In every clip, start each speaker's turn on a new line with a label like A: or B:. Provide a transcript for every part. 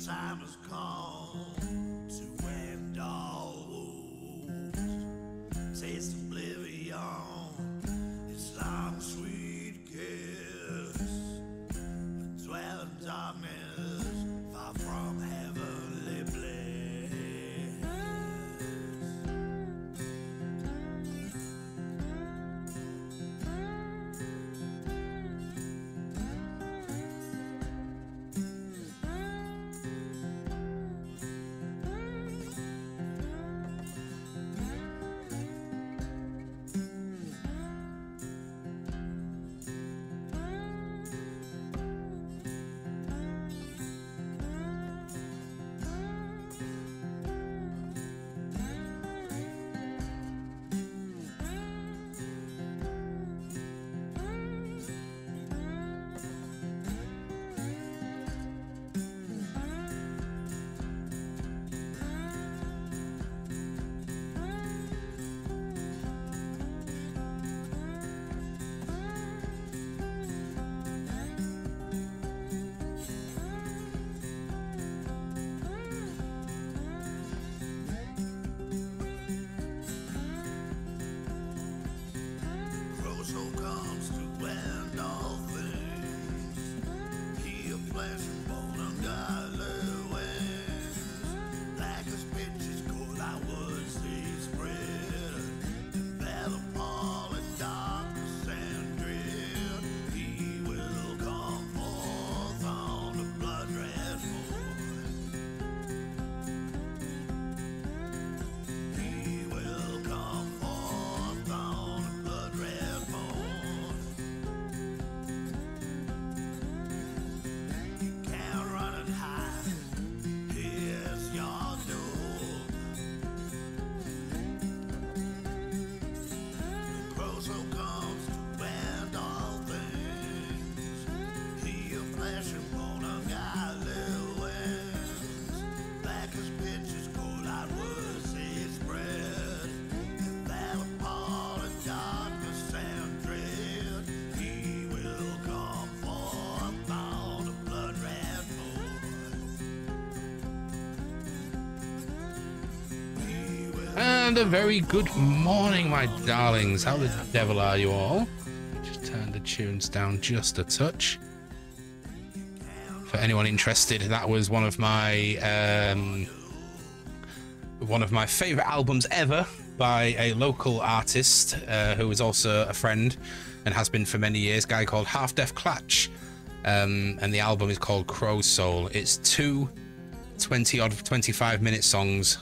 A: time has come to end all woes. Taste oblivion, its long sweet kiss. Dwell in darkness, far from heavenly bliss.
B: And a very good morning, my darlings. How the devil are you all? Just turn the tunes down just a touch. For anyone interested, that was one of my favorite albums ever by a local artist who is also a friend and has been for many years. A guy called Half Deaf Clatch, and the album is called Crow Soul. It's two 25-minute songs.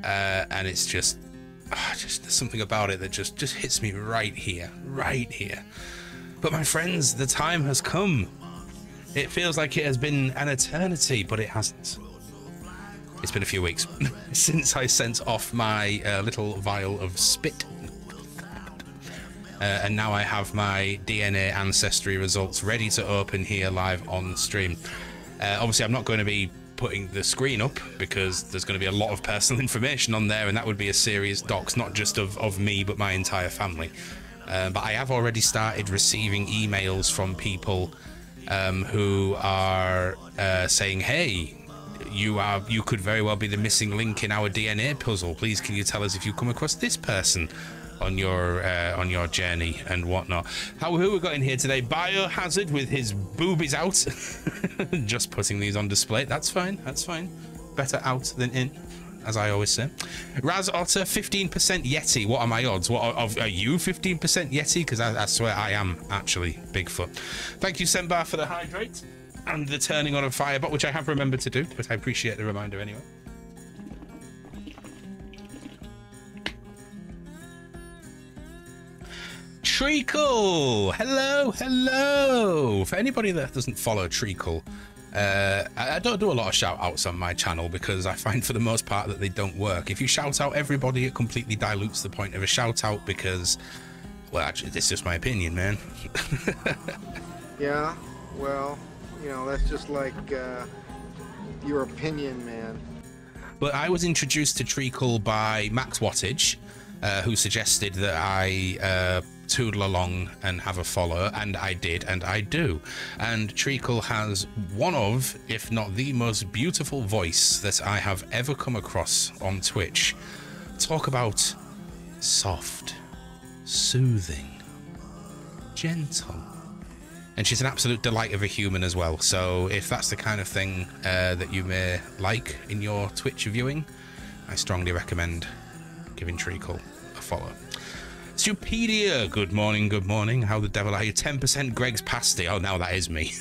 B: And it's just there's something about it that just hits me right here. But my friends, the time has come. It feels like it has been an eternity, but it hasn't. It's been a few weeks since I sent off my little vial of spit. And now I have my DNA ancestry results ready to open here live on stream. Obviously, I'm not going to be putting the screen up because there's going to be a lot of personal information on there, and that would be a serious dox, not just of me but my entire family. But I have already started receiving emails from people who are saying, hey, you could very well be the missing link in our DNA puzzle. Please can you tell us if you come across this person on your journey and whatnot. Who we got in here today? Biohazard with his boobies out. Just putting these on display. That's fine. Better out than in, as I always say. Raz Otter, 15% Yeti. What are my odds? Are you 15% Yeti? Because I swear I am actually Bigfoot. Thank you, Sembar, for the hydrate and the turning on of Firebot, which I have remembered to do, but I appreciate the reminder anyway. Treacle, hello. For anybody that doesn't follow Treacle, I don't do a lot of shout outs on my channel because I find for the most part that they don't work. If you shout out everybody, it completely dilutes the point of a shout out because, well, actually, it's just my opinion, man.
C: Yeah, well, you know, that's just like your opinion, man.
B: But I was introduced to Treacle by Max Wattage, who suggested that I toodle along and have a follow, and I did, and I do. And Treacle has one of, if not the most beautiful voice that I have ever come across on Twitch. Talk about soft, soothing, gentle. And she's an absolute delight of a human as well. So if that's the kind of thing that you may like in your Twitch viewing, I strongly recommend giving Treacle a follow. Stupedia, good morning, good morning. How the devil are you? 10% Greg's pasty. Oh, now that is me.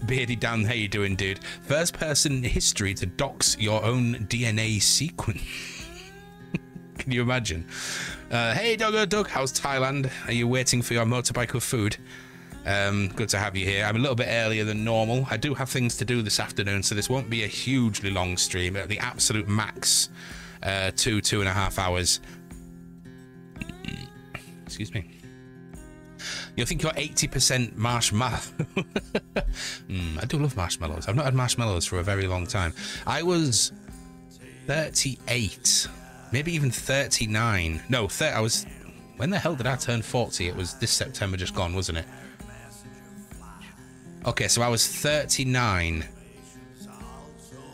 B: Beardy Dan, how you doing, dude? First person in history to dox your own DNA sequence. Can you imagine? Hey, Doggo Doug, how's Thailand? Are you waiting for your motorbike of food? Good to have you here. I'm a little bit earlier than normal. I do have things to do this afternoon, so this won't be a hugely long stream. At the absolute max, 2.5 hours. Excuse me. You'll think you're 80% marshmallow. I do love marshmallows. I've not had marshmallows for a very long time. I was 38, maybe even 39. No, I was... When the hell did I turn 40? It was this September just gone, wasn't it? Okay, so I was 39.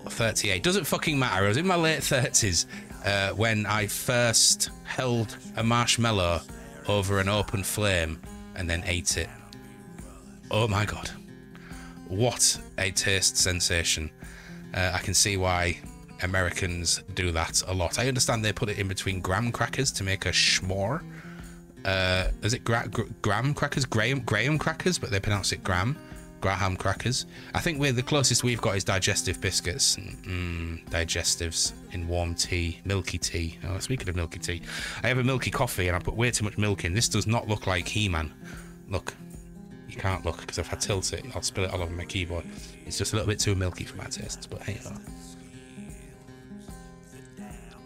B: Or 38. Doesn't fucking matter. I was in my late 30s when I first held a marshmallow over an open flame and then ate it. Oh my god. What a taste sensation. I can see why Americans do that a lot. I understand they put it in between graham crackers to make a schmore. Is it graham crackers? Graham crackers, but they pronounce it graham crackers. I think the closest we've got is digestive biscuits. Digestives in warm tea, milky tea. Oh, speaking of milky tea, I have a milky coffee and I put way too much milk in. This does not look like He-Man. Look, you can't look because if I tilt it, I'll spill it all over my keyboard. It's just a little bit too milky for my tastes, but hey,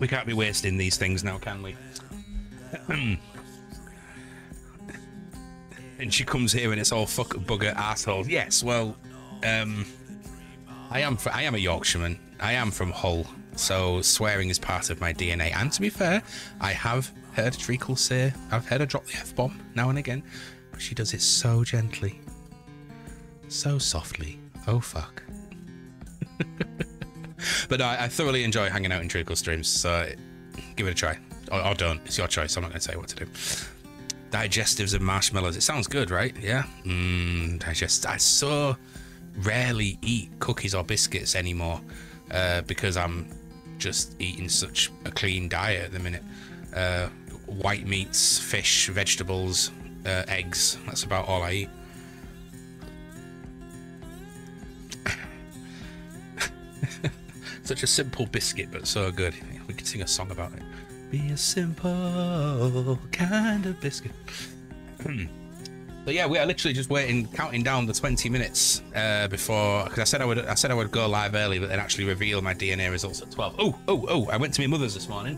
B: we can't be wasting these things now, can we? And she comes here and it's all fuck bugger asshole. Yes, well, I am a Yorkshireman. I am from Hull, so swearing is part of my DNA. And to be fair, I have heard Treacle say, I've heard her drop the F-bomb now and again, but she does it so gently, so softly. Oh fuck. But no, I thoroughly enjoy hanging out in Treacle streams, so give it a try, or don't. It's your choice. I'm not going to tell you what to do. Digestives and marshmallows. It sounds good, right? Yeah. I so rarely eat cookies or biscuits anymore because I'm just eating such a clean diet at the minute. White meats, fish, vegetables, eggs. That's about all I eat. Such a simple biscuit, but so good. We could sing a song about it. Be a simple kind of biscuit. But yeah, we are literally just counting down the 20 minutes before, because I said I would go live early, but then actually reveal my DNA results at 12. Oh! I went to my mother's this morning.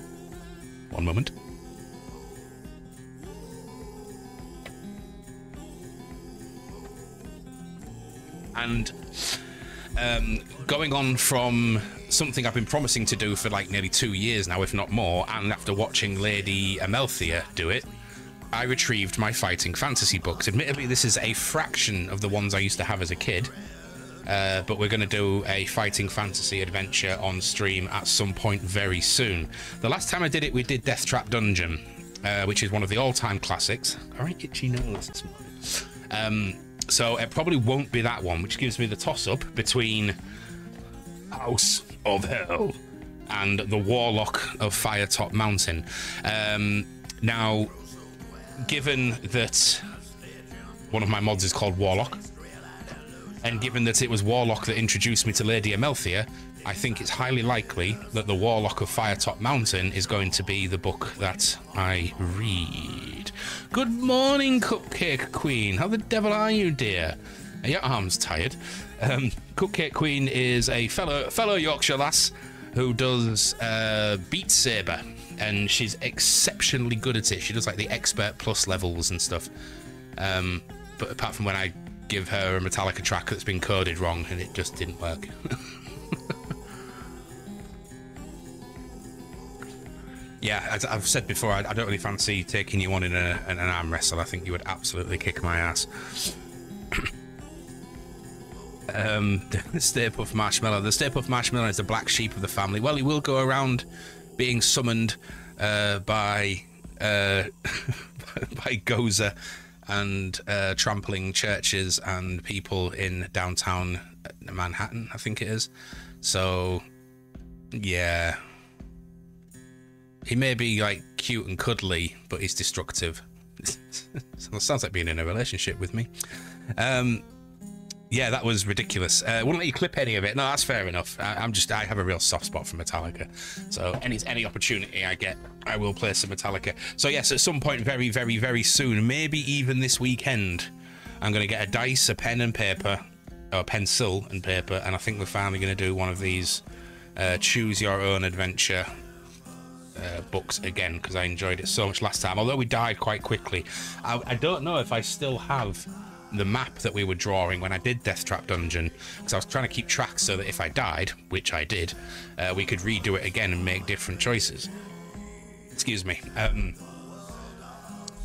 B: One moment. And going on from something I've been promising to do for like nearly 2 years now, if not more, and after watching Lady Amelthea do it, I retrieved my fighting fantasy books. Admittedly, this is a fraction of the ones I used to have as a kid, but we're going to do a fighting fantasy adventure on stream at some point very soon. The last time I did it, we did Death Trap Dungeon, which is one of the all-time classics. All right, itchy nose this morning. So it probably won't be that one, which gives me the toss-up between House of Hell and the Warlock of Firetop Mountain. Now, given that one of my mods is called Warlock, and given that it was Warlock that introduced me to Lady Amelthea, I think it's highly likely that the Warlock of Firetop Mountain is going to be the book that I read. Good morning, Cupcake Queen. How the devil are you, dear? Are your arms tired? Cupcake Queen is a fellow Yorkshire lass who does Beat Saber, and she's exceptionally good at it. She does like the Expert Plus levels and stuff. But apart from when I give her a Metallica track that's been coded wrong and it just didn't work. Yeah, as I've said before, I don't really fancy taking you on in an arm wrestle. I think you would absolutely kick my ass. The Stay Puft Marshmallow. The Stay Puft Marshmallow is the black sheep of the family. Well, he will go around being summoned by by Gozer and trampling churches and people in downtown Manhattan, I think it is. So, yeah. He may be, like, cute and cuddly, but he's destructive. Sounds like being in a relationship with me. Yeah, that was ridiculous. Wouldn't let you clip any of it. No, that's fair enough. I have a real soft spot for Metallica. So any opportunity I get, I will play some Metallica. So yes, at some point very, very, very soon, maybe even this weekend, I'm going to get a dice, a pen and paper, or pencil and paper, and I think we're finally going to do one of these choose your own adventure books again, because I enjoyed it so much last time, although we died quite quickly. I don't know if I still have the map that we were drawing when I did Death Trap Dungeon, because I was trying to keep track so that if I died, which I did, we could redo it again and make different choices. Excuse me.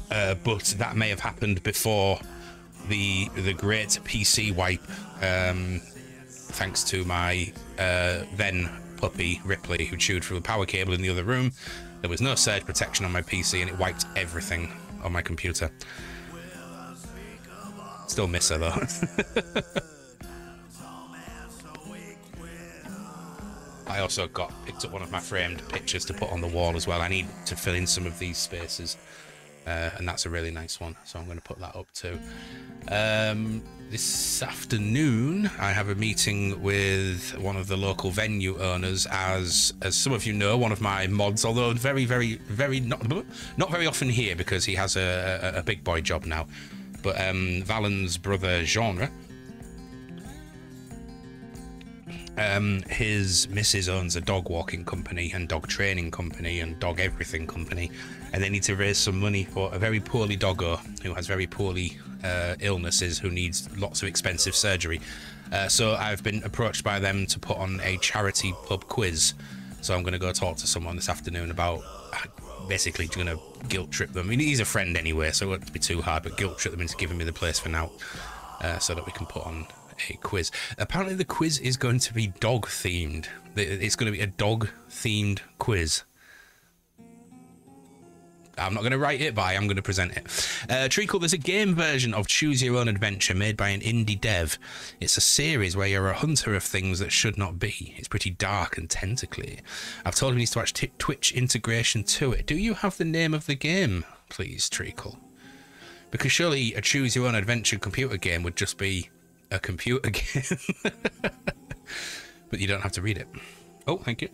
B: But that may have happened before the great PC wipe, thanks to my then puppy Ripley, who chewed through a power cable in the other room. There was no surge protection on my PC and it wiped everything on my computer. Still miss her though. I also picked up one of my framed pictures to put on the wall as well. I need to fill in some of these spaces, and that's a really nice one, so I'm going to put that up too. This afternoon I have a meeting with one of the local venue owners, as some of you know, one of my mods, although very, very, very not very often here because he has a big boy job now. But Valen's brother Genre, his missus owns a dog walking company and dog training company and dog everything company, and they need to raise some money for a very poorly doggo who has very poorly illnesses, who needs lots of expensive surgery. So I've been approached by them to put on a charity pub quiz. So I'm going to go talk to someone this afternoon about basically going to guilt trip them. I mean, he's a friend anyway, so it won't be too hard, but guilt trip them into giving me the place for now, so that we can put on a quiz. Apparently the quiz is going to be dog themed. It's going to be a dog themed quiz. I'm not going to write it, but I am going to present it. Treacle, there's a game version of Choose Your Own Adventure made by an indie dev. It's a series where you're a hunter of things that should not be. It's pretty dark and tentacly. I've told him he needs to watch Twitch integration to it. Do you have the name of the game, please, Treacle? Because surely a Choose Your Own Adventure computer game would just be a computer game. But you don't have to read it. Oh, thank you.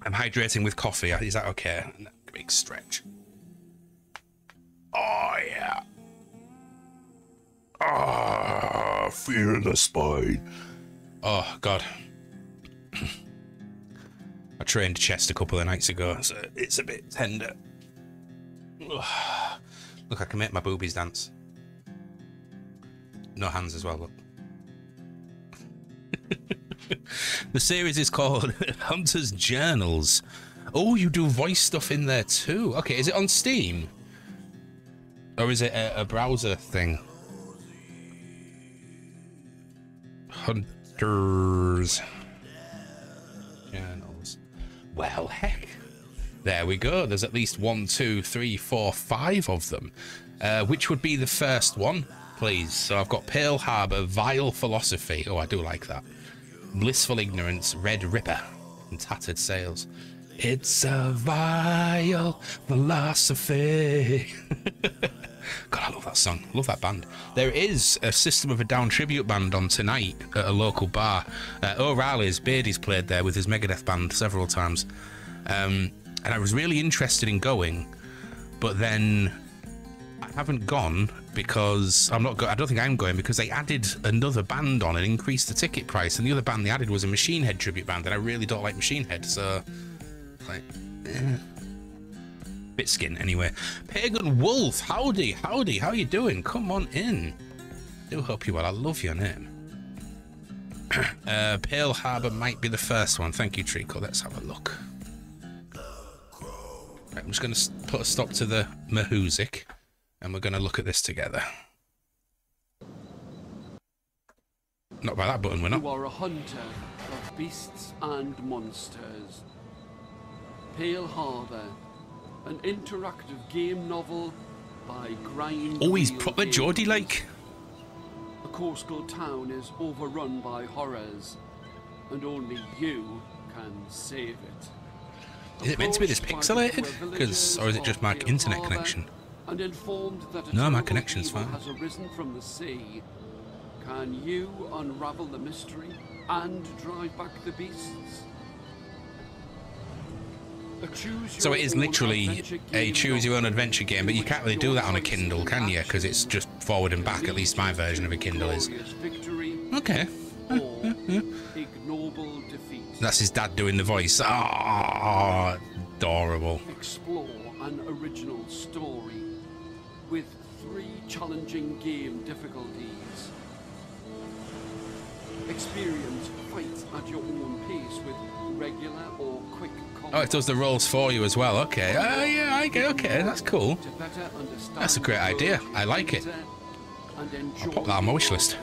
B: I'm hydrating with coffee. Is that okay? Big stretch. Oh, yeah.
A: Ah, feel the spine.
B: Oh, God. I trained chest a couple of nights ago, so it's a bit tender. Look, I can make my boobies dance. No hands as well, look. The series is called Hunter's Journals. Oh, you do voice stuff in there too. Okay, is it on Steam? Or is it a browser thing? Hunter's Journals. Well, heck. There we go. There's at least 1, 2, 3, 4, 5 of them. Which would be the first one, please? So I've got Pearl Harbor, Vile Philosophy. Oh, I do like that. Blissful Ignorance, Red Ripper, and Tattered Sails. It's a vile philosophy. God, I love that song. I love that band. There is a System of a Down tribute band on tonight at a local bar. O'Reilly's, Beardy's played there with his Megadeth band several times. And I was really interested in going, but then I haven't gone because I don't think I'm going because they added another band on and increased the ticket price, and the other band they added was a Machine Head tribute band, and I really don't like Machine Head, so like bit skin anyway. Pagan Wolf, howdy, how you doing? Come on in. Do hope you well. I love your name. Pearl Harbor might be the first one. Thank you, Trico. Let's have a look. I'm just going to put a stop to the music, and we're going to look at this together. Not by that button, we're not.
D: You are a hunter of beasts and monsters. Pale Harbor, an interactive game novel by Grind.
B: Oh, he's proper Geordie-like.
D: A coastal town is overrun by horrors, and only you can save it.
B: Is it meant to be this pixelated? Or is it just my internet connection?
D: And informed that a
B: No, my
D: terrible
B: connection's
D: evil
B: fine.
D: has arisen from the sea. Can you unravel the mystery and drive back the beasts?
B: So it is literally a choose-your-own-adventure game, but you can't really do that on a Kindle, can you? Because it's just forward and back, at least my version of a Kindle is. Okay.
D: Ignoble defeat.
B: That's his dad doing the voice. Ah, adorable.
D: Explore an original story with 3 challenging game difficulties. Experience fights at your own pace with regular or quick combat.
B: Oh, it does the rolls for you as well. Okay. Oh, yeah, I get. Okay, that's cool. That's a great idea. I like it. I'll pop that on my wish list.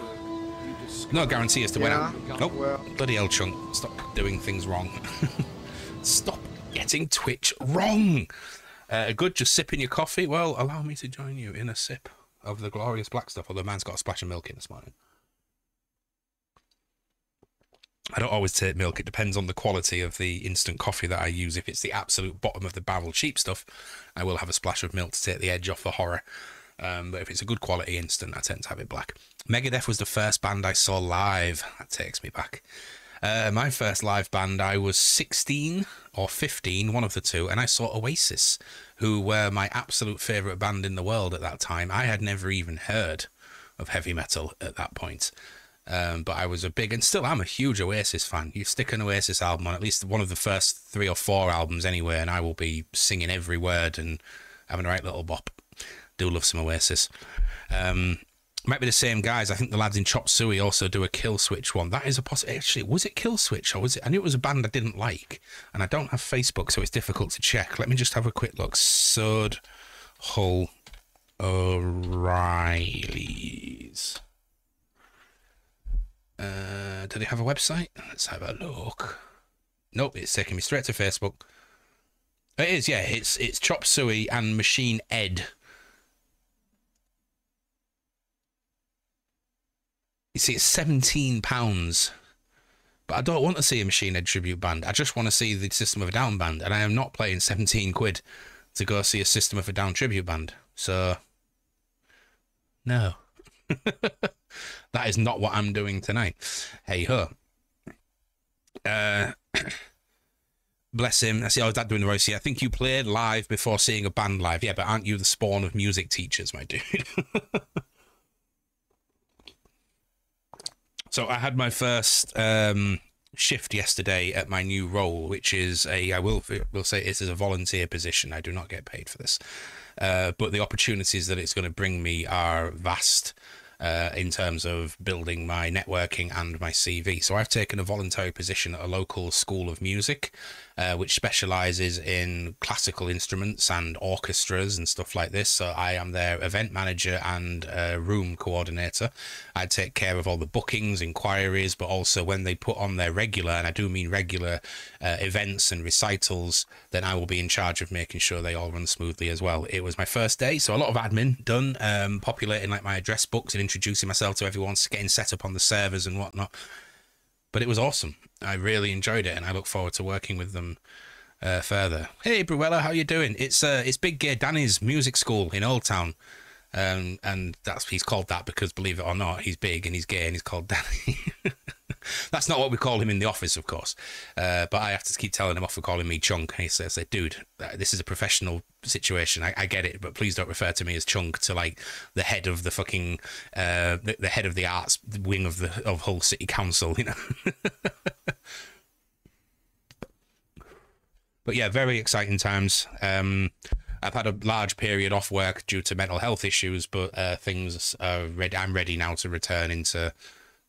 B: No guarantee as to when I'm... Nope.
C: Well,
B: Bloody hell, Chunk. Stop doing things wrong. Stop getting Twitch wrong. Good, just sipping your coffee. Well, allow me to join you in a sip of the glorious black stuff. Although man's got a splash of milk in this morning. I don't always take milk. It depends on the quality of the instant coffee that I use. If it's the absolute bottom of the barrel cheap stuff, I will have a splash of milk to take the edge off the horror. But if it's a good quality instant, I tend to have it black. Megadeth was the first band I saw live. That takes me back. My first live band, I was 16 or 15, one of the two, and I saw Oasis, who were my absolute favourite band in the world at that time. I had never even heard of heavy metal at that point. But I was a big, and still am a huge Oasis fan. You stick an Oasis album on, at least one of the first 3 or 4 albums anyway, and I will be singing every word and having a right little bop. Do love some Oasis. Might be the same guys. I think the lads in Chop Suey also do a Kill Switch one. That is a possibility. Actually, was it Kill Switch or was it? I knew it was a band I didn't like, and I don't have Facebook, so it's difficult to check. Let me just have a quick look. Sud Hull O'Reilly's. Do they have a website? Let's have a look. Nope, it's taking me straight to Facebook. It is, yeah. It's Chop Suey and Machine Ed. You see, it's £17. But I don't want to see a Machine Ed tribute band. I just want to see the System of a Down band. And I am not paying 17 quid to go see a System of a Down tribute band. So, no. That is not what I'm doing tonight. Hey ho. Bless him. I see, dad doing the voice here. I think you played live before seeing a band live. Yeah, but aren't you the spawn of music teachers, my dude? So I had my first shift yesterday at my new role, which is I will say it is a volunteer position. I do not get paid for this. But the opportunities that it's going to bring me are vast. In terms of building my networking and my CV. So I've taken a voluntary position at a local school of music, which specialises in classical instruments and orchestras and stuff like this. So I am their event manager and room coordinator. I take care of all the bookings, inquiries, but also when they put on their regular, and I do mean regular, events and recitals, then I will be in charge of making sure they all run smoothly as well. It was my first day, so a lot of admin done, populating like my address books and introducing myself to everyone, getting set up on the servers and whatnot. But it was awesome. I really enjoyed it, and I look forward to working with them further. Hey, Bruella, how you doing? It's Big Gay Danny's music school in Old Town, and he's called that because, believe it or not, he's big and he's gay and he's called Danny. That's not what we call him in the office, of course. But I have to keep telling him off for calling me Chunk. And he says, dude, this is a professional situation. I get it, but please don't refer to me as Chunk to like the head of the fucking the head of the arts wing of Hull City Council, you know. But yeah, very exciting times. I've had a large period off work due to mental health issues, but things are ready. I'm ready now to return into,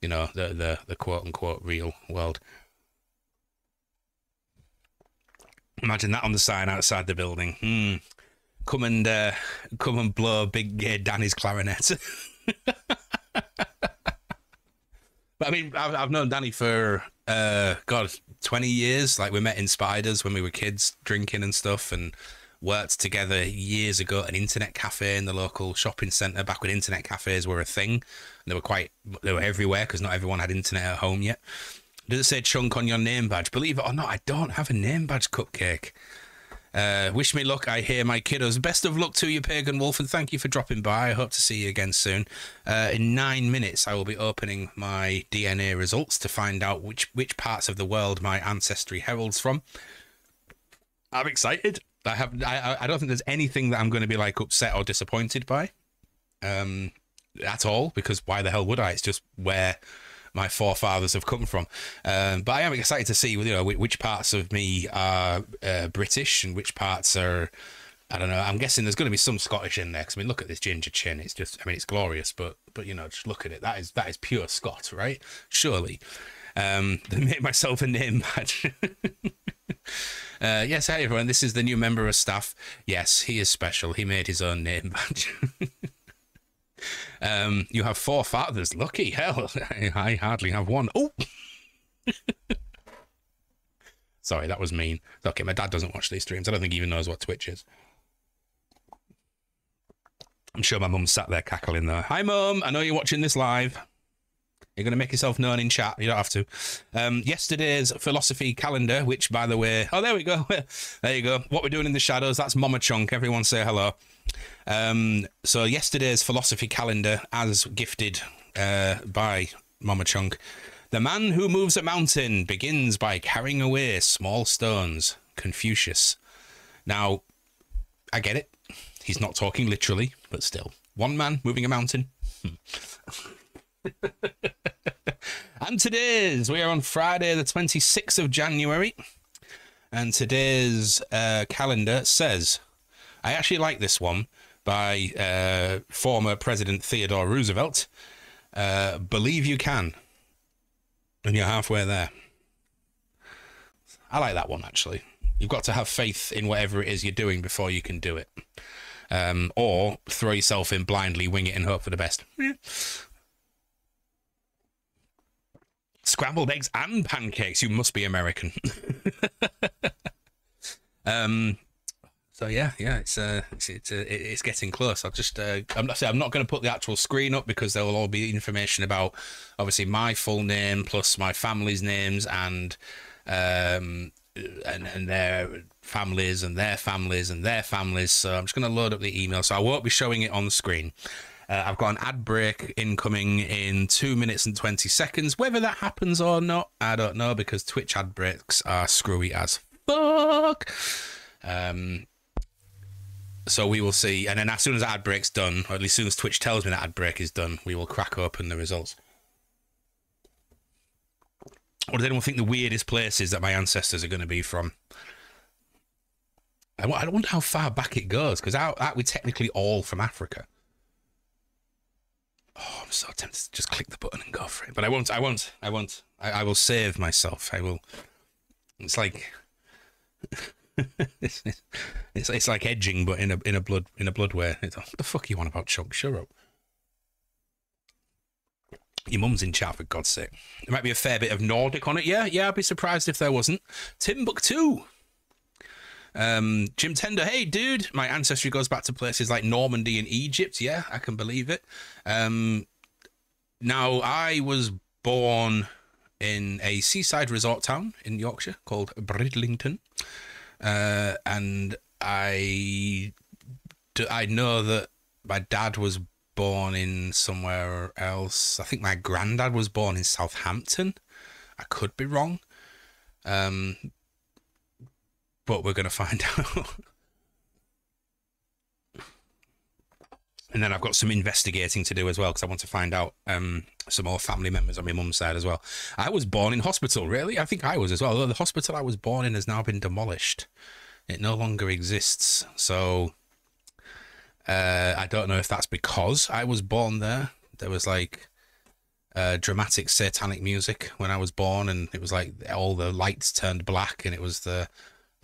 B: you know, the quote unquote real world. Imagine that on the sign outside the building. Come and blow big Danny's clarinet. But I mean, I've known Danny for God, 20 years. Like, we met in Spiders when we were kids, drinking and stuff, and worked together years ago at an internet cafe in the local shopping centre, back when internet cafes were a thing. And they were everywhere because not everyone had internet at home yet. Does it say Chunk on your name badge? Believe it or not, I don't have a name badge, Cupcake. Wish me luck, I hear my kiddos. Best of luck to you, Pagan Wolf, and thank you for dropping by. I hope to see you again soon. In 9 minutes, I will be opening my DNA results to find out which parts of the world my ancestry heralds from. I'm excited. I don't think there's anything that I'm going to be like upset or disappointed by at all, because why the hell would I? It's just where my forefathers have come from. But I am excited to see, which parts of me are British and which parts are, I don't know. I'm guessing there's going to be some Scottish in there. Because I mean, look at this ginger chin. It's just, I mean, it's glorious. But just look at it. That is pure Scot, right? Surely. They made myself a name badge. Yes, hey everyone. This is the new member of staff. Yes, he is special. He made his own name badge. You have 4 fathers. Lucky hell. I hardly have one. Oh! Sorry, that was mean. Okay, my dad doesn't watch these streams. I don't think he even knows what Twitch is. I'm sure my mum sat there cackling though. Hi, Mum. I know you're watching this live. You're going to make yourself known in chat. You don't have to. Yesterday's philosophy calendar, which, by the way... Oh, there we go. There you go. What we're doing in the shadows, that's Mama Chunk. Everyone say hello. So yesterday's philosophy calendar, as gifted by Mama Chunk. The man who moves a mountain begins by carrying away small stones. Confucius. Now, I get it. He's not talking literally, but still. One man moving a mountain. And we are on Friday the 26th of January, and today's calendar says, I actually like this one by former President Theodore Roosevelt, believe you can, and you're halfway there. I like that one, actually. You've got to have faith in whatever it is you're doing before you can do it, or throw yourself in blindly, wing it and hope for the best. Scrambled eggs and pancakes. You must be American. So yeah, it's getting close. I'm not going to put the actual screen up because there will all be information about obviously my full name plus my family's names and their families and their families and their families. So I'm just going to load up the email. So I won't be showing it on the screen. I've got an ad break incoming in 2 minutes and 20 seconds. Whether that happens or not, I don't know, because Twitch ad breaks are screwy as fuck. So we will see. And then as soon as that ad break's done, or at least as soon as Twitch tells me that ad break is done, we will crack open the results. Or does anyone think the weirdest places that my ancestors are going to be from? I wonder how far back it goes, because we're technically all from Africa. Oh, I'm so tempted to just click the button and go for it. But I won't. I will save myself. I will. It's like... it's like edging, but in a blood way. What the fuck are you on about, Chunk? Shut up. Your mum's in chat, for God's sake. There might be a fair bit of Nordic on it. Yeah, I'd be surprised if there wasn't. Timbuktu. Jim Tender, hey dude, my ancestry goes back to places like Normandy and Egypt. Yeah, I can believe it. Now, I was born in a seaside resort town in Yorkshire called Bridlington. And I know that my dad was born in somewhere else. I think my granddad was born in Southampton. I could be wrong. But we're going to find out. And then I've got some investigating to do as well, because I want to find out some more family members on my mum's side as well. I was born in hospital, really? I think I was as well. Although the hospital I was born in has now been demolished. It no longer exists. So I don't know if that's because I was born there. There was like dramatic satanic music when I was born, and it was like all the lights turned black, and it was the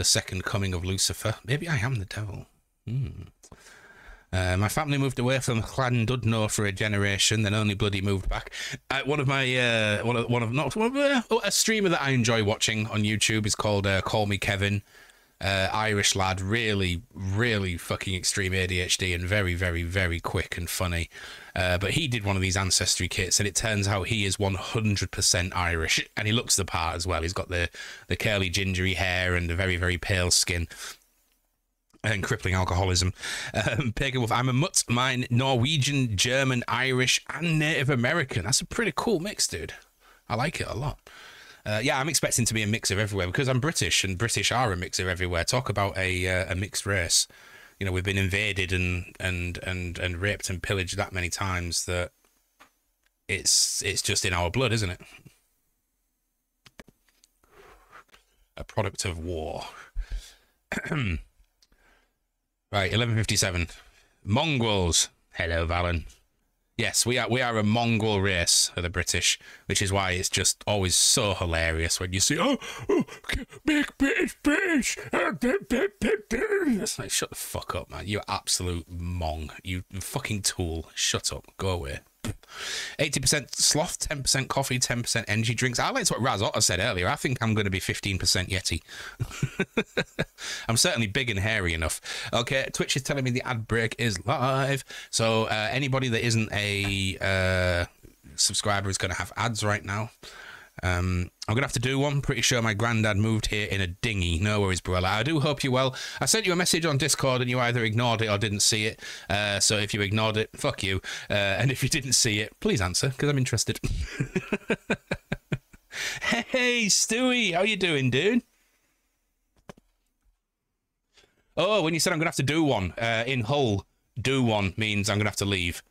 B: the second coming of Lucifer. Maybe I am the devil. My family moved away from Llandudno for a generation, then only bloody moved back. A streamer that I enjoy watching on YouTube is called Call Me Kevin. Irish lad, really, really fucking extreme ADHD and very, very, very quick and funny. But he did one of these ancestry kits, and it turns out he is 100% Irish, and he looks the part as well. He's got the curly, gingery hair and a very, very pale skin. And crippling alcoholism. Pagan Wolf, I'm a mutt. Mine Norwegian, German, Irish, and Native American. That's a pretty cool mix, dude. I like it a lot. Yeah, I'm expecting to be a mix of everywhere because I'm British, and British are a mix of everywhere. Talk about a mixed race. You know, we've been invaded and raped and pillaged that many times that it's just in our blood, isn't it? A product of war. Right, 11:57. Mongols. Hello, Valen. Yes, we are a Mongol race of the British, which is why it's just always so hilarious when you see, big British. It's like, shut the fuck up, man. You absolute mong. You fucking tool. Shut up. Go away. 80% sloth, 10% coffee, 10% energy drinks. I liked what Raz Otter said earlier. I think I'm going to be 15% Yeti. I'm certainly big and hairy enough. Okay, Twitch is telling me the ad break is live. So anybody that isn't a subscriber is going to have ads right now. I'm going to have to do one. Pretty sure my granddad moved here in a dinghy. No worries, Barella. I do hope you're well. I sent you a message on Discord and you either ignored it or didn't see it. So if you ignored it, fuck you. And if you didn't see it, please answer, because I'm interested. Hey, Stewie. How you doing, dude? Oh, when you said I'm going to have to do one in Hull, do one means I'm going to have to leave.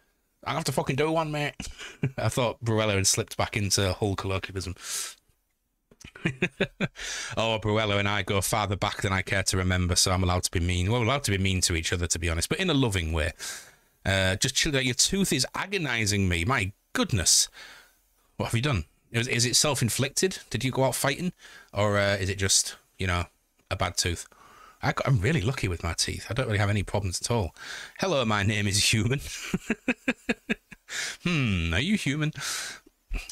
B: I have to fucking do one, mate. I thought Bruella had slipped back into Hull colloquialism. Oh, Bruella and I go farther back than I care to remember, so I'm allowed to be mean. Well, we're allowed to be mean to each other, to be honest, but in a loving way. Just chill out. Your tooth is agonizing me. My goodness. What have you done? Is it self-inflicted? Did you go out fighting? Or is it just, you know, a bad tooth? I'm really lucky with my teeth. I don't really have any problems at all. Hello, my name is Human. Are you human?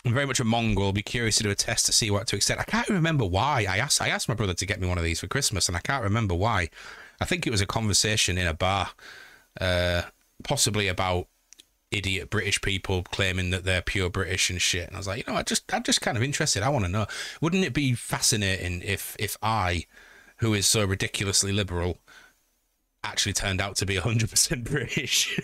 B: I'm very much a Mongol. Be curious to do a test to see what to expect. I can't remember why. I asked my brother to get me one of these for Christmas, and I can't remember why. I think it was a conversation in a bar, possibly about idiot British people claiming that they're pure British and shit. And I was like, you know, I'm just kind of interested. I want to know. Wouldn't it be fascinating if I, who is so ridiculously liberal, actually turned out to be 100% British?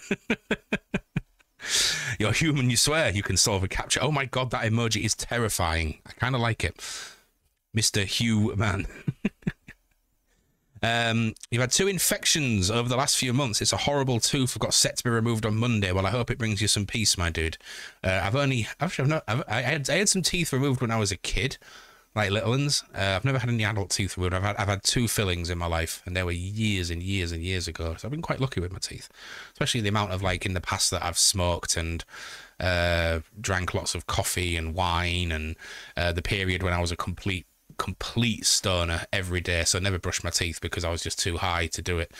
B: You're human, you swear you can solve a capture. Oh my god, that emoji is terrifying. I kind of like it. Mr. Hugh Man. You've had 2 infections over the last few months. It's a horrible tooth. I've got set to be removed on Monday. Well, I hope it brings you some peace, my dude. I had some teeth removed when I was a kid, like little ones. I've never had any adult teeth removed. I've had 2 fillings in my life, and they were years and years and years ago. So I've been quite lucky with my teeth, especially the amount of, like, in the past that I've smoked and drank lots of coffee and wine, and the period when I was a complete stoner every day. So I never brushed my teeth because I was just too high to do it.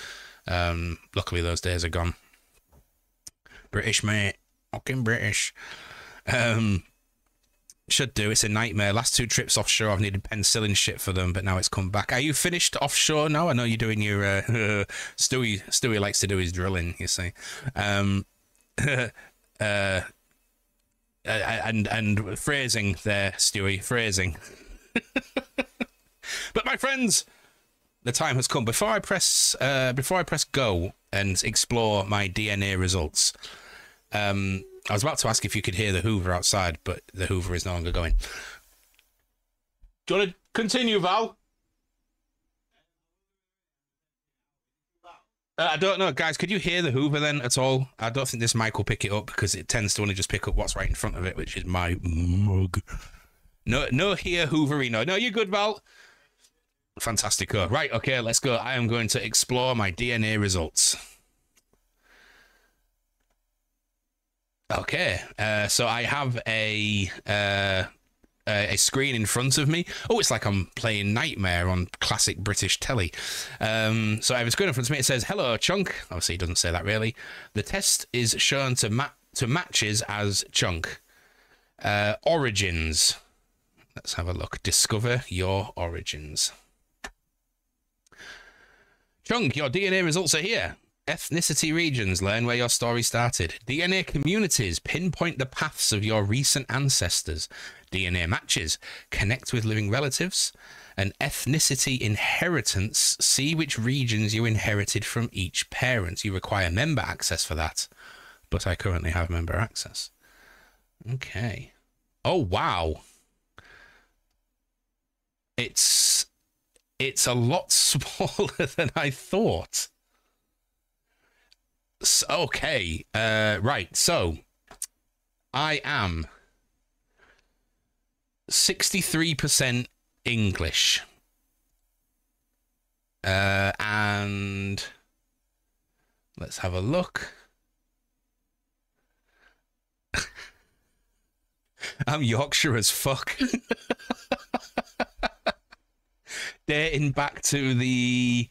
B: Luckily, those days are gone. British, mate. Fucking British. Should do. It's a nightmare. Last 2 trips offshore, I've needed penicillin shit for them, but now it's come back. Are you finished offshore now? I know you're doing your Stewie likes to do his drilling, you see. And phrasing there, Stewie, phrasing. But my friends, the time has come. Before I press go and explore my DNA results, I was about to ask if you could hear the Hoover outside, but the Hoover is no longer going. Do you want to continue, Val? I don't know, guys. Could you hear the Hoover then at all? I don't think this mic will pick it up because it tends to only just pick up what's right in front of it, which is my mug. No here, Hooverino. No, you're good, Val. Fantastico. Right, okay, let's go. I am going to explore my DNA results. Okay, so I have a a screen in front of me. Oh, it's like I'm playing Nightmare on classic British telly. So I have a screen in front of me. It says, "Hello, Chunk." Obviously, it doesn't say that really. The test is shown to matches as Chunk. Origins. Let's have a look. Discover your origins. Chunk, your DNA results are here. Ethnicity regions, learn where your story started. DNA communities, pinpoint the paths of your recent ancestors. DNA matches, connect with living relatives. And ethnicity inheritance, see which regions you inherited from each parent. You require member access for that, but I currently have member access. Okay. Oh, wow. It's a lot smaller than I thought. Okay, right, so I am 63% English, and let's have a look. I'm Yorkshire as fuck. Dating back to the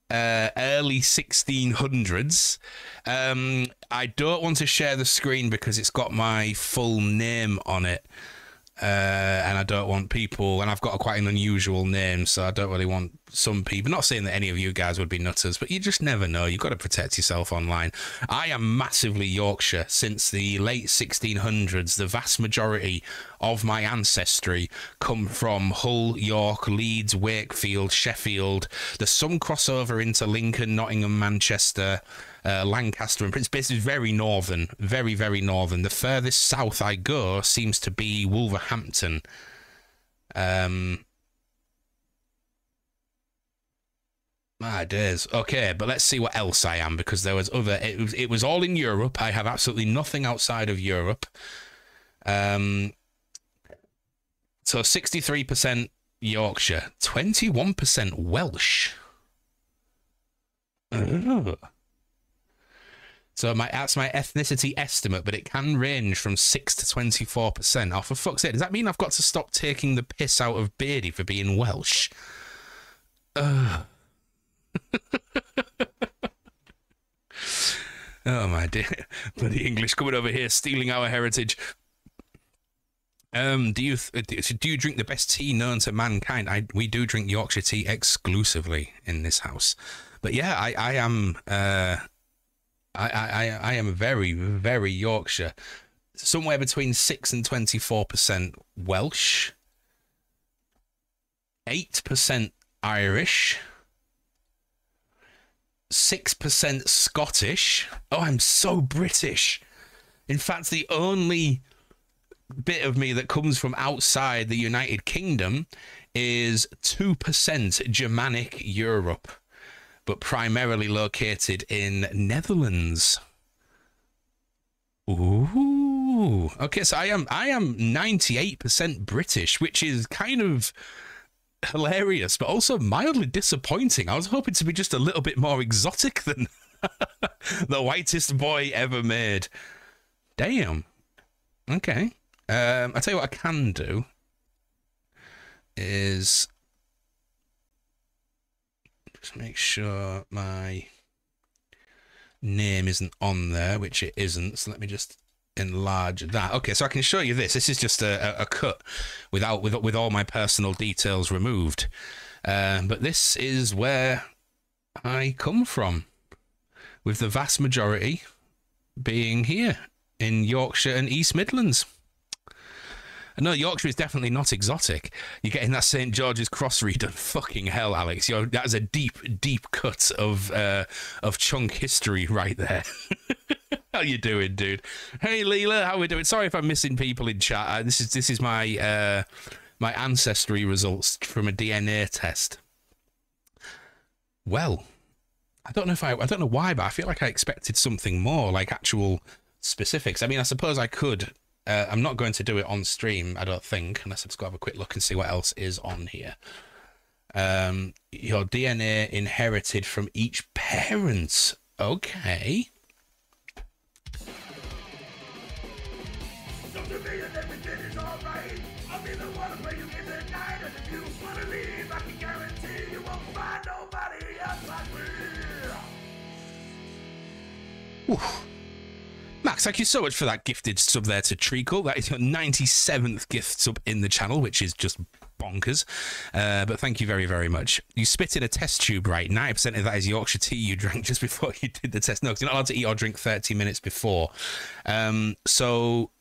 B: early 1600s. I don't want to share the screen because it's got my full name on it, and I don't want people, and I've got quite an unusual name, so I don't really want some people, not saying that any of you guys would be nutters, but you just never know. You've got to protect yourself online. I am massively Yorkshire. Since the late 1600s, the vast majority of my ancestry come from Hull, York, Leeds, Wakefield, Sheffield. There's some crossover into Lincoln, Nottingham, Manchester, Lancaster, and Prince. This is very northern, very, very northern. The furthest south I go seems to be Wolverhampton. My days. Okay, but let's see what else I am, because there was other. It was all in Europe. I have absolutely nothing outside of Europe. So 63% Yorkshire, 21% Welsh. Ugh. So that's my ethnicity estimate, but it can range from 6 to 24%. Oh, for fuck's sake, does that mean I've got to stop taking the piss out of Beardy for being Welsh? Ugh. Oh my dear, bloody English coming over here stealing our heritage. Do you drink the best tea known to mankind? We do drink Yorkshire tea exclusively in this house. But yeah, I am I am very, very Yorkshire. Somewhere between 6 and 24% Welsh, 8% Irish, 6% Scottish. Oh, I'm so British. In fact, the only bit of me that comes from outside the United Kingdom is 2% Germanic Europe, but primarily located in Netherlands. Ooh. Okay, so I am 98% British, which is kind of hilarious, but also mildly disappointing. I was hoping to be just a little bit more exotic than the whitest boy ever made. Damn. Okay. I'll tell you what I can do is just make sure my name isn't on there, which it isn't. So let me just enlarge that. Okay, so I can show you this. This is just a cut with all my personal details removed. But this is where I come from, with the vast majority being here in Yorkshire and East Midlands. No, Yorkshire is definitely not exotic. You're getting that St. George's Cross redone. Fucking hell, Alex. That is a deep, deep cut of chunk history right there. How you doing, dude? Hey, Leela, how we doing? Sorry if I'm missing people in chat. This is my my ancestry results from a DNA test. Well, I don't know why, but I feel like I expected something more, like actual specifics. I mean, I suppose I could. I'm not going to do it on stream, I don't think, unless I've just got to have a quick look and see what else is on here. Your DNA inherited from each parent. Okay.
A: me and everything is alright. I'll be the one to play you in the night. And if you wanna leave, I can guarantee you won't find nobody else like me.
B: Oof. Max, thank you so much for that gifted sub there to Treacle. That is your 97th gift sub in the channel, which is just bonkers. But thank you very, very much. You spit in a test tube, right? 90% of that is Yorkshire tea you drank just before you did the test. No, because you're not allowed to eat or drink 30 minutes before. So...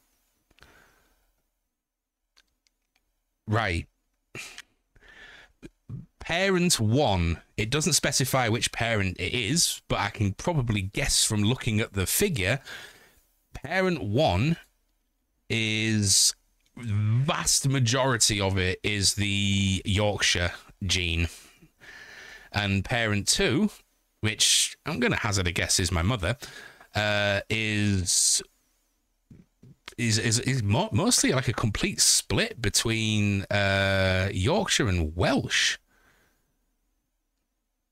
B: Right. Parent 1. It doesn't specify which parent it is, but I can probably guess from looking at the figure. Parent 1 is... vast majority of it is the Yorkshire gene. And parent 2, which I'm going to hazard a guess is my mother, is mostly like a complete split between Yorkshire and Welsh,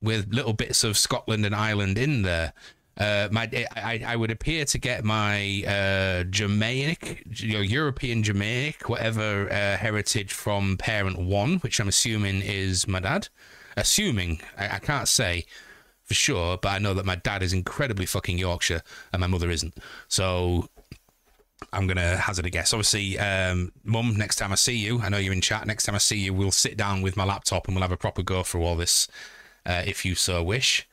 B: with little bits of Scotland and Ireland in there. I would appear to get my Germanic, European Germanic, whatever heritage from parent 1, which I'm assuming is my dad. Assuming, I can't say for sure, but I know that my dad is incredibly fucking Yorkshire and my mother isn't. So I'm going to hazard a guess. Obviously, Mum, next time I see you, I know you're in chat, next time I see you, we'll sit down with my laptop and we'll have a proper go through all this, if you so wish.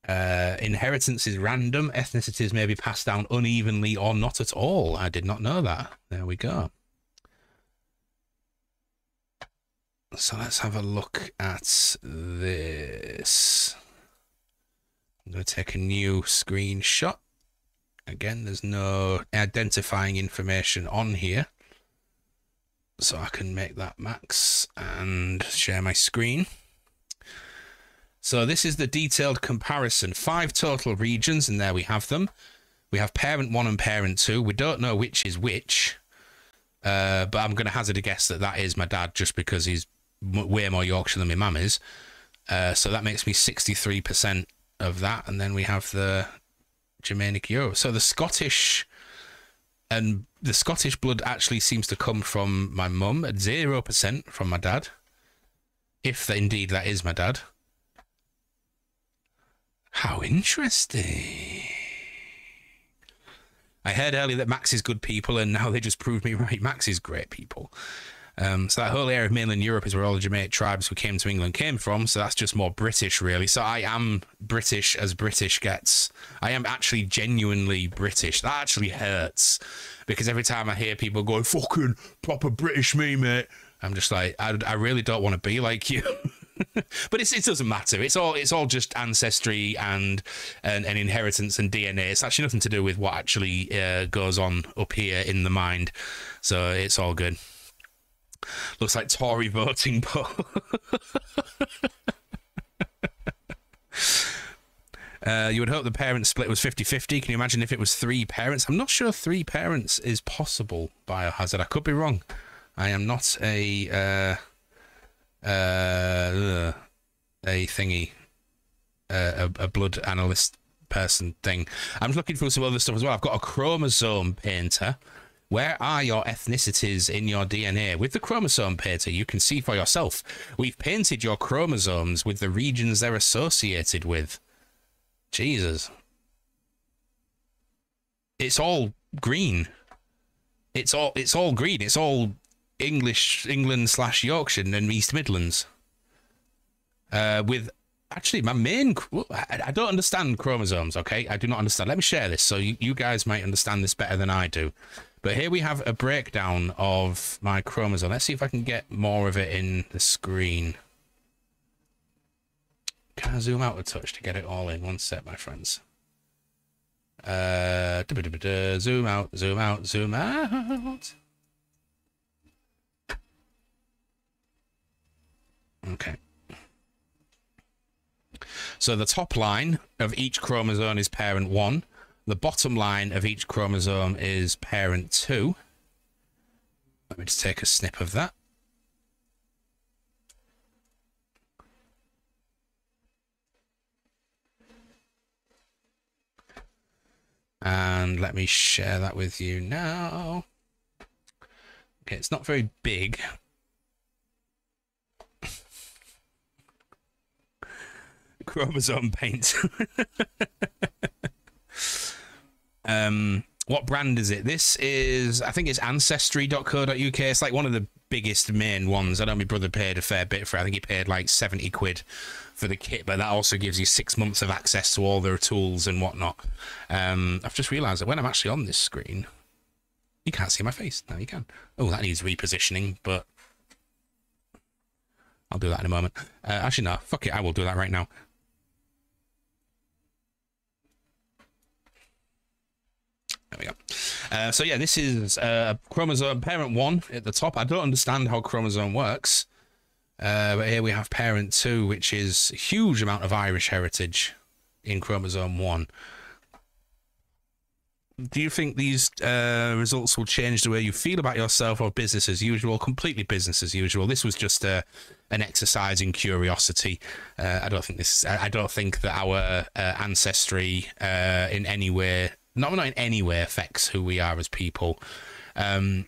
B: Inheritance is random. Ethnicities may be passed down unevenly or not at all. I did not know that. There we go. So let's have a look at this. I'm going to take a new screenshot. Again, there's no identifying information on here. So I can make that max and share my screen. So this is the detailed comparison. 5 total regions, and there we have them. We have parent 1 and parent 2. We don't know which is which, but I'm going to hazard a guess that that is my dad, just because he's way more Yorkshire than my mum is. So that makes me 63% of that, and then we have the Germanic Euro. So the Scottish blood actually seems to come from my mum, at 0% from my dad, if indeed that is my dad. How interesting. I heard earlier that Max is good people, and now they just proved me right. Max is great people. So that whole area of mainland Europe is where all the Germanic tribes who came to England came from, so that's just more British, really. So I am British as British gets. I am actually genuinely British. That actually hurts, because every time I hear people going, fucking proper British me, mate, I'm just like, I really don't want to be like you. But it doesn't matter. It's all just ancestry and inheritance and DNA. It's actually nothing to do with what actually goes on up here in the mind. So it's all good. Looks like Tory voting poll. You would hope the parent split was 50-50. Can you imagine if it was 3 parents? I'm not sure 3 parents is possible, Biohazard. I could be wrong. I am not a thingy, a blood analyst person thing. I'm looking for some other stuff as well. I've got a chromosome painter. Where are your ethnicities in your DNA? With the chromosome painter, you can see for yourself. We've painted your chromosomes with the regions they're associated with. Jesus. It's all green. It's all green. It's all England/Yorkshire and East Midlands. With actually my main, I don't understand chromosomes. Okay, I do not understand. Let me share this so you guys might understand this better than I do. But here we have a breakdown of my chromosome. Let's see if I can get more of it in the screen. Can I zoom out a touch to get it all in? One sec, my friends. Zoom out, zoom out, zoom out. Okay. So the top line of each chromosome is parent 1. The bottom line of each chromosome is parent 2. Let me just take a snip of that. And let me share that with you now. Okay, it's not very big. Chromosome paint. What brand is it? This is, I think it's ancestry.co.uk. It's like one of the biggest main ones. I know my brother paid a fair bit for it. I think he paid like 70 quid for the kit, but that also gives you 6 months of access to all their tools and whatnot. I've just realised that when I'm actually on this screen, you can't see my face. Now you can. Oh, that needs repositioning, but I'll do that in a moment. Actually, no, fuck it. I will do that right now. There we go. So yeah, this is chromosome parent 1 at the top. I don't understand how chromosome works, but here we have parent 2, which is a huge amount of Irish heritage in chromosome 1. Do you think these results will change the way you feel about yourself, or business as usual? Completely business as usual. This was just an exercise in curiosity. I don't think that our ancestry in any way, not in any way, affects who we are as people. It's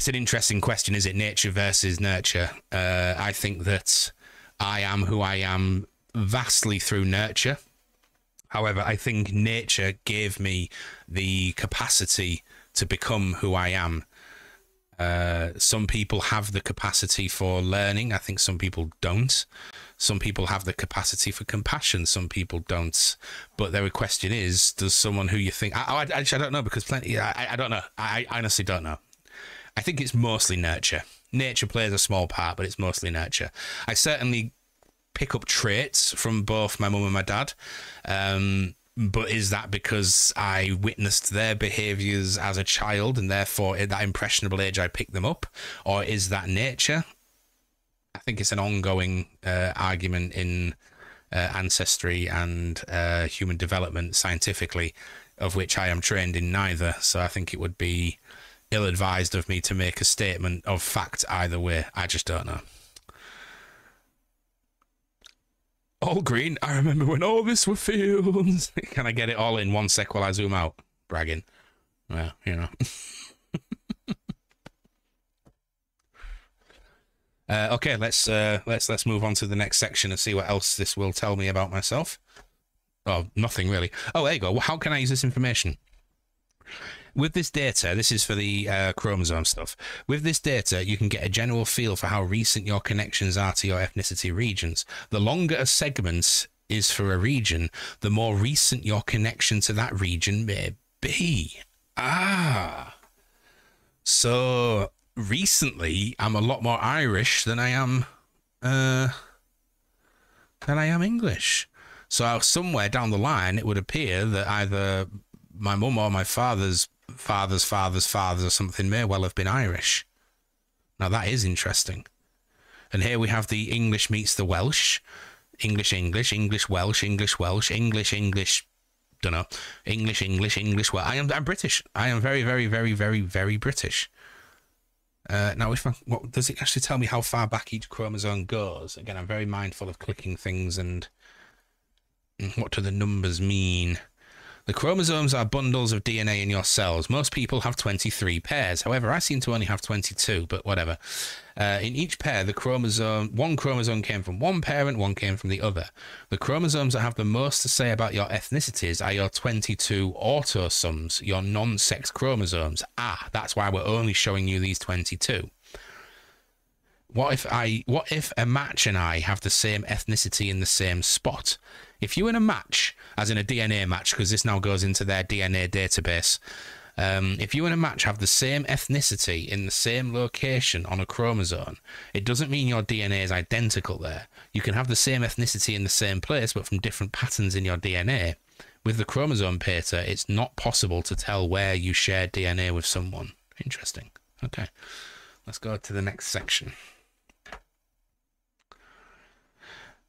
B: an interesting question. Is it nature versus nurture? I think that I am who I am vastly through nurture. However, I think nature gave me the capacity to become who I am. Some people have the capacity for learning. I think some people don't. Some people have the capacity for compassion. Some people don't. But the question is, does someone who you think... I don't know, because plenty... I don't know. I honestly don't know. I think it's mostly nurture. Nature plays a small part, but it's mostly nurture. I certainly pick up traits from both my mum and my dad. But is that because I witnessed their behaviours as a child and therefore at that impressionable age I picked them up? Or is that nature? I think it's an ongoing argument in ancestry and human development scientifically, of which I am trained in neither. So I think it would be ill-advised of me to make a statement of fact either way. I just don't know. All green. I remember when all this were fields. Can I get it all in 1 sec while I zoom out? Bragging. Well, you know. Okay, let's move on to the next section and see what else this will tell me about myself. Oh, nothing really. Oh, there you go. How can I use this information? With this data, this is for the chromosome stuff. With this data, you can get a general feel for how recent your connections are to your ethnicity regions. The longer a segment is for a region, the more recent your connection to that region may be. Ah. So recently, I'm a lot more Irish than I am English. So somewhere down the line, it would appear that either my mum or my father's fathers or something may well have been Irish. Now that is interesting. And here we have the English meets the Welsh. English, Welsh, don't know. English, well, I'm British. I am very, very, very, very, very British. Now, what does it actually tell me how far back each chromosome goes? Again, I'm very mindful of clicking things and what do the numbers mean? The chromosomes are bundles of DNA in your cells. Most people have 23 pairs. However, I seem to only have 22, but whatever. In each pair, one chromosome came from one parent, one came from the other. The chromosomes that have the most to say about your ethnicities are your 22 autosomes, your non-sex chromosomes. Ah, that's why we're only showing you these 22. What if a match and I have the same ethnicity in the same spot? If you in a match, as in a DNA match, because this now goes into their DNA database, if you and a match have the same ethnicity in the same location on a chromosome, it doesn't mean your DNA is identical there. You can have the same ethnicity in the same place, but from different patterns in your DNA. With the chromosome pater, it's not possible to tell where you share DNA with someone. Interesting. Okay, let's go to the next section.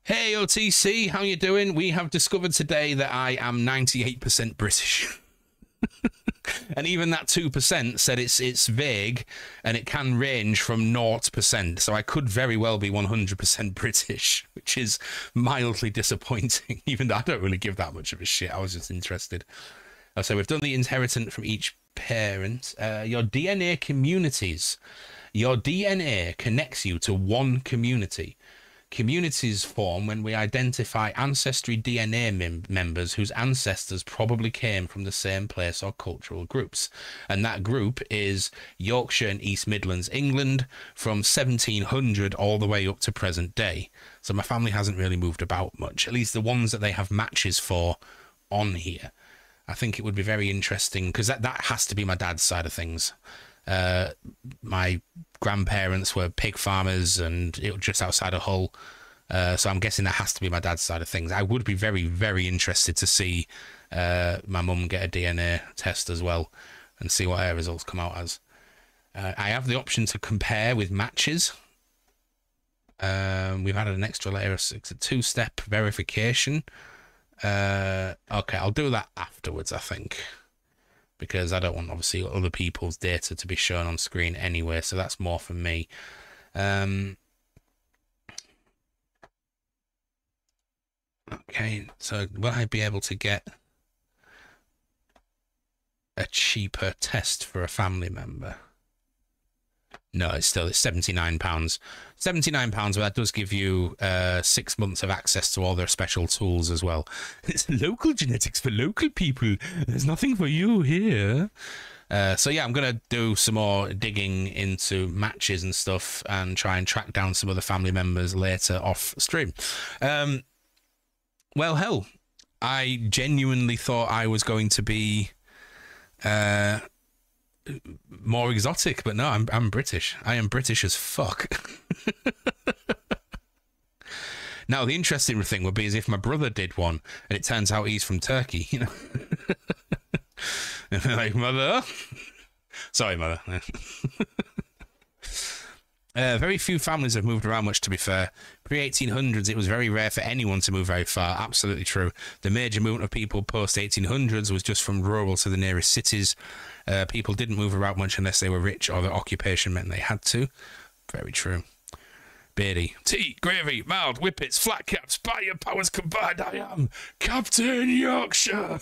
B: Hey OTC, how you doing? We have discovered today that I am 98% British. And even that 2% said it's vague and it can range from 0%. So I could very well be 100% British, which is mildly disappointing, even though I don't really give that much of a shit. I was just interested. So we've done the inheritance from each parent. Your DNA communities. Your DNA connects you to one community. Communities form when we identify ancestry DNA members whose ancestors probably came from the same place or cultural groups. And that group is Yorkshire and East Midlands, England, from 1700 all the way up to present day. So my family hasn't really moved about much, at least the ones that they have matches for on here. I think it would be very interesting, because that has to be my dad's side of things. My grandparents were pig farmers, and it was just outside of Hull, so I'm guessing that has to be my dad's side of things. I would be very, very interested to see my mum get a DNA test as well and see what her results come out as. I have the option to compare with matches. We've added an extra layer. It's a 2-step verification. Okay, I'll do that afterwards, I think, because I don't want, obviously, other people's data to be shown on screen anyway, so that's more for me. Okay, so will I be able to get a cheaper test for a family member? No, it's £79. £79, but that does give you 6 months of access to all their special tools as well. It's local genetics for local people. There's nothing for you here. So yeah, I'm going to do some more digging into matches and stuff and try and track down some other family members later off stream. Well, hell, I genuinely thought I was going to be more exotic, but no, I'm British. I am British as fuck. Now, the interesting thing would be is if my brother did one, and it turns out he's from Turkey, you know. And they're like, mother? Sorry, mother. Very few families have moved around much, to be fair. Pre-1800s, it was very rare for anyone to move very far. Absolutely true. The major movement of people post-1800s was just from rural to the nearest cities. People didn't move around much unless they were rich or their occupation meant they had to. Very true. Beardy. Tea, gravy, mild, whippets, flat caps, by your powers combined, I am Captain Yorkshire.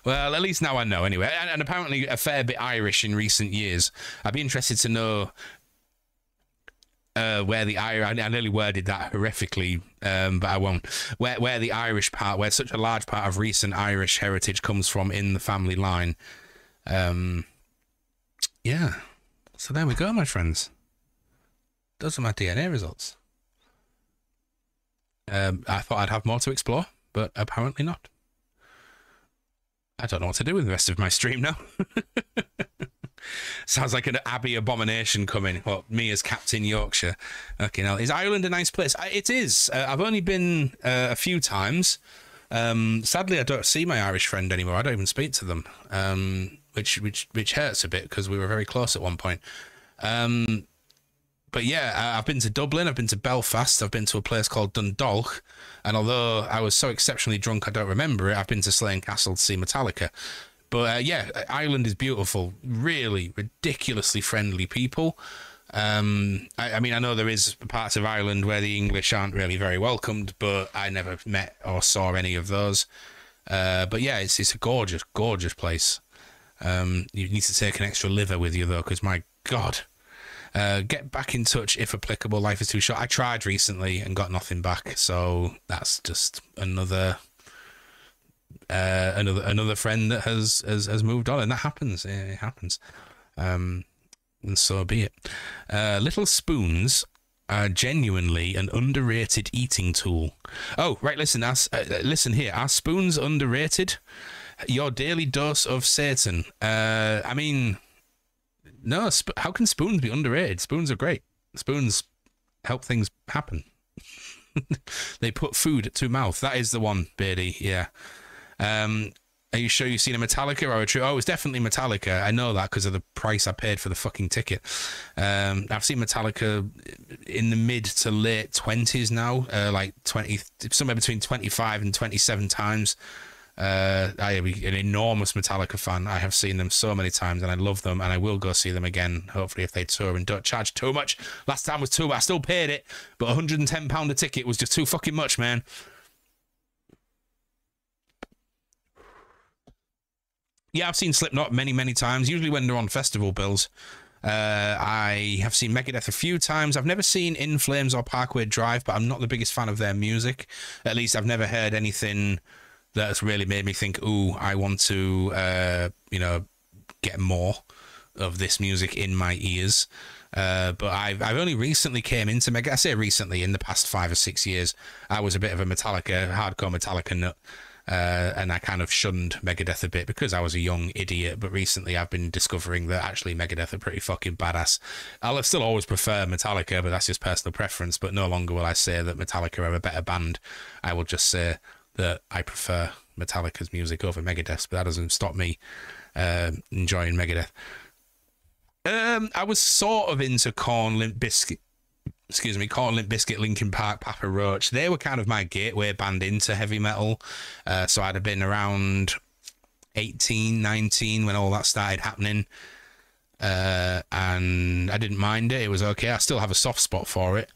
B: Well, at least now I know, anyway. And apparently a fair bit Irish in recent years. I'd be interested to know where the Irish... I nearly worded that horrifically, but I won't. Where the Irish part, where such a large part of recent Irish heritage comes from in the family line. Yeah. So there we go, my friends. Those are my DNA results. I thought I'd have more to explore, but apparently not. I don't know what to do with the rest of my stream now. Sounds like an Abbey abomination coming. What, me as Captain Yorkshire? Okay, now, is Ireland a nice place? It is. I've only been a few times. Sadly, I don't see my Irish friend anymore. I don't even speak to them, which hurts a bit because we were very close at one point. But yeah, I've been to Dublin, I've been to Belfast, I've been to a place called Dundalk, and although I was so exceptionally drunk I don't remember it, I've been to Slane Castle to see Metallica. But yeah, Ireland is beautiful, really ridiculously friendly people. I mean, I know there is parts of Ireland where the English aren't really very welcomed, but I never met or saw any of those. But yeah, it's a gorgeous, gorgeous place. You need to take an extra liver with you though, because my God. Get back in touch if applicable. Life is too short. I tried recently and got nothing back, so that's just another friend that has moved on, and that happens. It happens, and so be it. Little spoons are genuinely an underrated eating tool. Oh, right. Listen, listen here. Are spoons underrated? Your daily dose of Satan. I mean. No, how can spoons be underrated? Spoons are great. Spoons help things happen. They put food to mouth. That is the one, Beardy. Yeah. Are you sure you've seen a Metallica or a true? Oh, it's definitely Metallica. I know that because of the price I paid for the fucking ticket. I've seen Metallica in the mid to late 20s now, like 20, somewhere between 25 and 27 times. I am an enormous Metallica fan. I have seen them so many times and I love them, and I will go see them again, hopefully, if they tour and don't charge too much. Last time was too much. I still paid it, but £110 a ticket was just too fucking much, man. Yeah, I've seen Slipknot many times, usually when they're on festival bills. I have seen Megadeth a few times. I've never seen In Flames or Parkway Drive, but I'm not the biggest fan of their music. At least I've never heard anything that's really made me think, ooh, I want to, get more of this music in my ears. But I've only recently came into Megadeth. I say recently, in the past 5 or 6 years. I was a bit of a hardcore Metallica nut. And I kind of shunned Megadeth a bit because I was a young idiot. But recently I've been discovering that actually Megadeth are pretty fucking badass. I'll still always prefer Metallica, but that's just personal preference. But no longer will I say that Metallica are a better band. I will just say that I prefer Metallica's music over Megadeth's, but that doesn't stop me enjoying Megadeth. I was sort of into Korn, Limp Bizkit, Linkin Park, Papa Roach. They were kind of my gateway band into heavy metal. So I'd have been around 18, 19 when all that started happening. And I didn't mind it. It was okay. I still have a soft spot for it.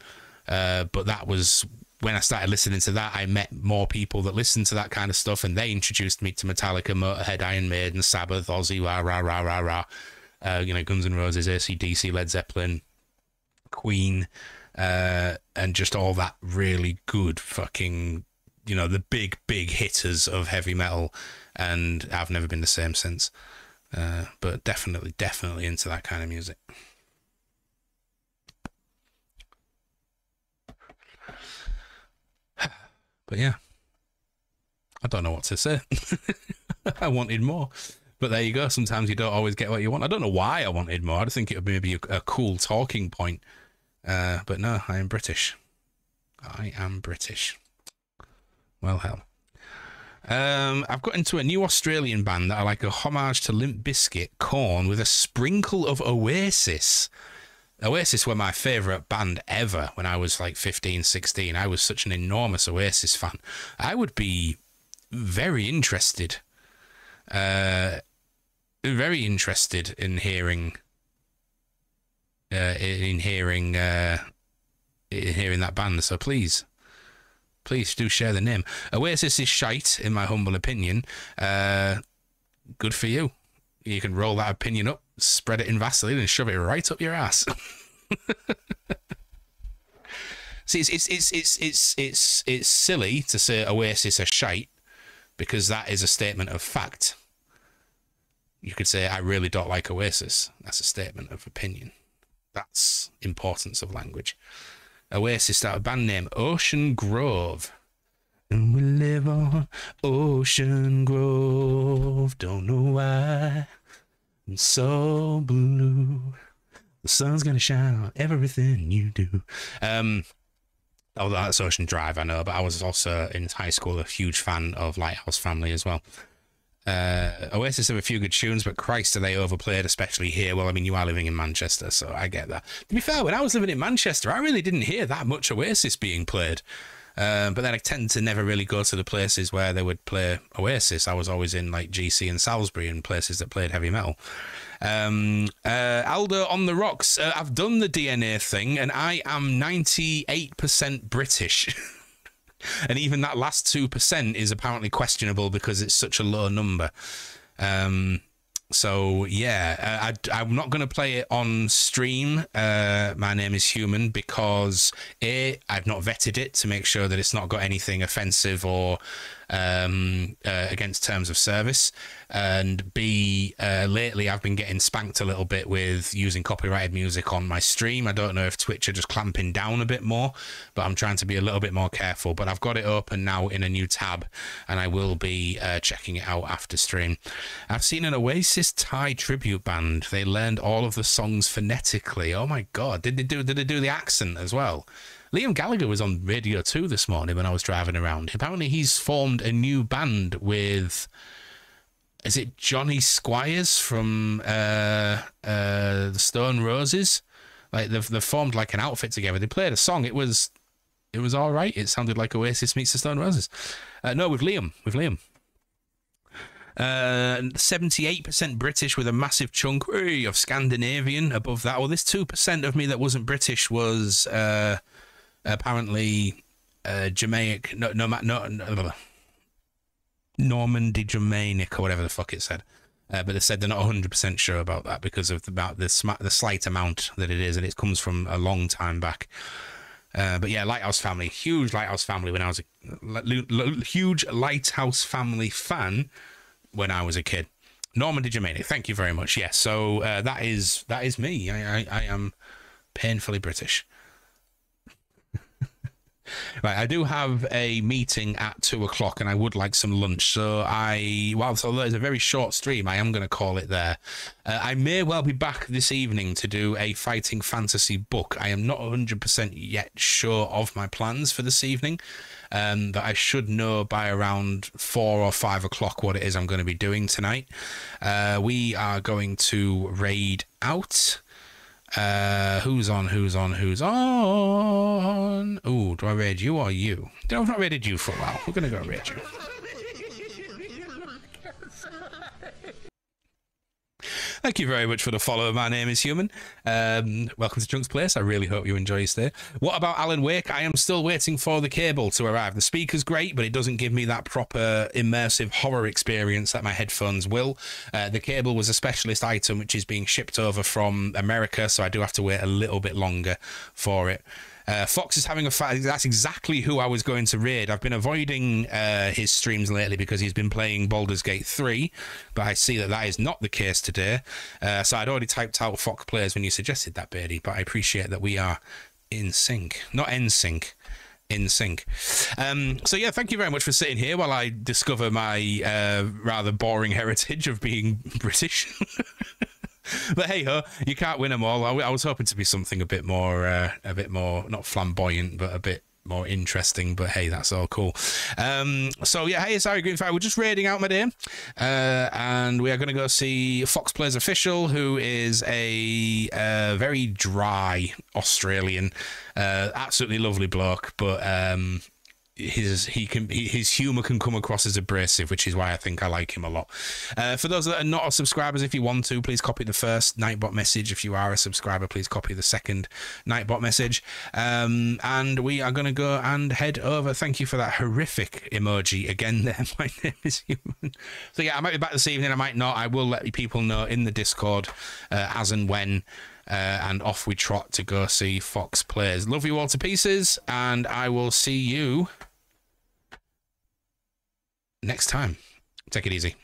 B: But that was when I started listening to that. I met more people that listened to that kind of stuff, and they introduced me to Metallica, Motorhead, Iron Maiden, Sabbath, Ozzy, rah, rah, rah, rah, rah. Guns N' Roses, AC/DC, Led Zeppelin, Queen, and just all that really good fucking, the big hitters of heavy metal. And I've never been the same since. But definitely into that kind of music. But yeah, I don't know what to say. I wanted more. But there you go. Sometimes you don't always get what you want. I don't know why I wanted more. I think it would maybe a cool talking point. But no, I am British. Well, hell. I've got into a new Australian band that I like, a homage to Limp Bizkit, Korn, with a sprinkle of Oasis. Oasis were my favourite band ever when I was like 15, 16. I was such an enormous Oasis fan. I would be very interested in hearing hearing that band. So please do share the name. Oasis is shite, in my humble opinion. Good for you. You can roll that opinion up, spread it in Vaseline, and shove it right up your ass. See, it's silly to say Oasis are shite, because that is a statement of fact. You could say, I really don't like Oasis. That's a statement of opinion. That's importance of language. Oasis started a band name, Ocean Grove. And we live on Ocean Grove. Don't know why I'm so blue. The sun's gonna shine on everything you do. Oh, that's Ocean Drive, I know, but I was also in high school a huge fan of Lighthouse Family as well. Oasis have a few good tunes, but Christ, are they overplayed, especially here. Well, I mean, you are living in Manchester, so I get that. To be fair, when I was living in Manchester, I really didn't hear that much Oasis being played. But then I tend to never really go to the places where they would play Oasis. I was always in like GC and Salisbury and places that played heavy metal. Aldo on the rocks. I've done the DNA thing, and I am 98% British. And even that last 2% is apparently questionable because it's such a low number. So yeah, I'm not going to play it on stream. My name is Human, because A, I've not vetted it to make sure that it's not got anything offensive or against terms of service, and B, lately I've been getting spanked a little bit with using copyrighted music on my stream. I don't know if Twitch are just clamping down a bit more, but I'm trying to be a little bit more careful. But I've got it open now in a new tab, and I will be checking it out after stream. I've seen an Oasis Thai tribute band. They learned all of the songs phonetically. Oh my god, did they do the accent as well? Liam Gallagher was on Radio 2 this morning when I was driving around. Apparently he's formed a new band with, is it Johnny Squires from the Stone Roses? Like they've formed like an outfit together. They played a song. It was all right. It sounded like Oasis meets the Stone Roses. No, with Liam. 78% British with a massive chunk of Scandinavian above that. Well, this 2% of me that wasn't British was apparently Jamaic, Normandy Germanic, or whatever the fuck it said. but they said they're not 100% sure about that because of the slight amount that it is, and it comes from a long time back. But yeah, Lighthouse Family, huge Lighthouse Family when I was a huge Lighthouse Family fan when I was a kid. Norman DiGiovanni, thank you very much. Yes, so that is me. I am painfully British. Right, I do have a meeting at 2 o'clock and I would like some lunch. So so there's a very short stream, I am going to call it there. I may well be back this evening to do a fighting fantasy book. I am not 100% yet sure of my plans for this evening. But I should know by around 4 or 5 o'clock what it is I'm going to be doing tonight. We are going to raid out. Who's on? Ooh, do I raid you or you? I've not raided you for a while. We're going to go raid you. Thank you very much for the follow. My name is Human. Welcome to Chunk's Place. I really hope you enjoy your stay. What about Alan Wake? I am still waiting for the cable to arrive. The speaker's great, but it doesn't give me that proper immersive horror experience that my headphones will. The cable was a specialist item which is being shipped over from America, so I do have to wait a little bit longer for it. Fox is having a fight. That's exactly who I was going to raid. I've been avoiding his streams lately because he's been playing Baldur's Gate 3, but I see that that is not the case today. So I'd already typed out Fox Plays when you suggested that, Beardy, but I appreciate that we are in sync. Not in sync. In sync. So yeah, thank you very much for sitting here while I discover my rather boring heritage of being British. But hey ho, you can't win them all. I was hoping to be something a bit more not flamboyant, but a bit more interesting. But hey, that's all cool. So yeah, hey, it's Harry Greenfire. We're just raiding out my day, and we are going to go see Fox Plays Official, who is a very dry Australian, absolutely lovely bloke, but his humor can come across as abrasive, which is why I think I like him a lot. For those that are not subscribers, if you want to, please copy the first Nightbot message. If you are a subscriber, please copy the second Nightbot message. And we are going to go and head over. Thank you for that horrific emoji again there. My name is Human. So yeah, I might be back this evening, I might not. I will let people know in the Discord as and when. And off we trot to go see Fox Plays. Love you all to pieces, and I will see you next time. Take it easy.